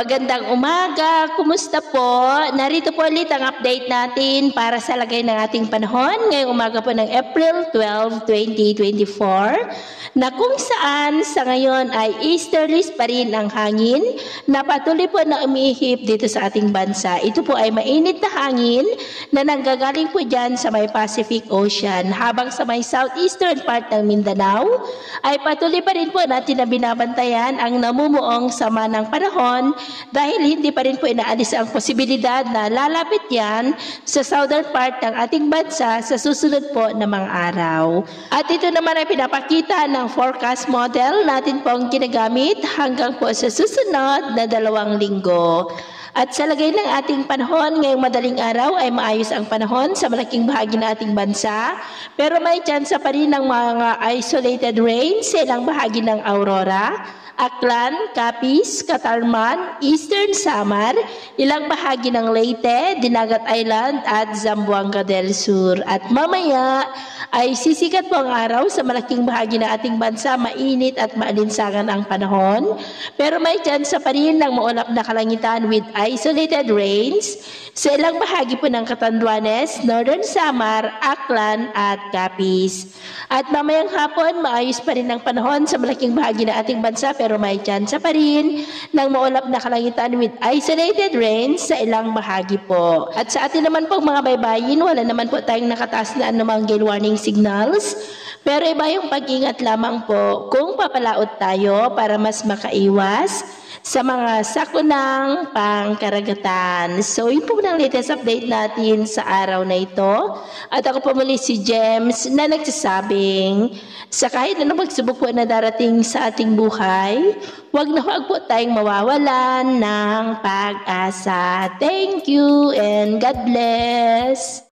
Magandang umaga, kumusta po? Narito po ulit ang update natin para sa lagay ng ating panahon ngayong umaga po ng April 12, 2024 na kung saan sa ngayon ay easterlies pa rin ang hangin na patuloy po na umihip dito sa ating bansa. Ito po ay mainit na hangin na nanggagaling po dyan sa may Pacific Ocean habang sa may southeastern part ng Mindanao ay patuloy pa rin po natin na binabantayan ang namumuong sama ng panahon dahil hindi pa rin po inaalis ang posibilidad na lalapit yan sa southern part ng ating bansa sa susunod po na mga araw. At ito naman ay pinapakita ng forecast model natin pong ginagamit hanggang po sa susunod na 2 linggo. At sa lagay ng ating panahon ngayong madaling araw ay maayos ang panahon sa malaking bahagi ng ating bansa pero may tsansa pa rin ng mga isolated rain sa ilang bahagi ng Aurora, Aklan, Capiz, Catarman, Eastern Samar, ilang bahagi ng Leyte, Dinagat Island at Zamboanga del Sur. At mamaya ay sisikat po ang araw sa malaking bahagi ng ating bansa, mainit at maalinsangan ang panahon. Pero may tsansa pa rin ng maulap na kalangitan with isolated rains sa ilang bahagi po ng Catanduanes, Northern Samar, Aklan at Capiz. At mamayang hapon, maayos pa rin ang panahon sa malaking bahagi ng ating bansa pero may tsansa pa rin ng maulap na kalangitan with isolated rains sa ilang bahagi po. At sa atin naman po mga baybayin, wala naman po tayong nakataas na anumang gale warning signals. Pero iba yung pag-ingat lamang po kung papalaot tayo para mas makaiwas sa mga sakunang pangkaragatan. So, yun po ang latest update natin sa araw na ito. At ako po muli si James na nagsasabing sa kahit anong pagsubok po na darating sa ating buhay, huwag na huwag po tayong mawawalan ng pag-asa. Thank you and God bless!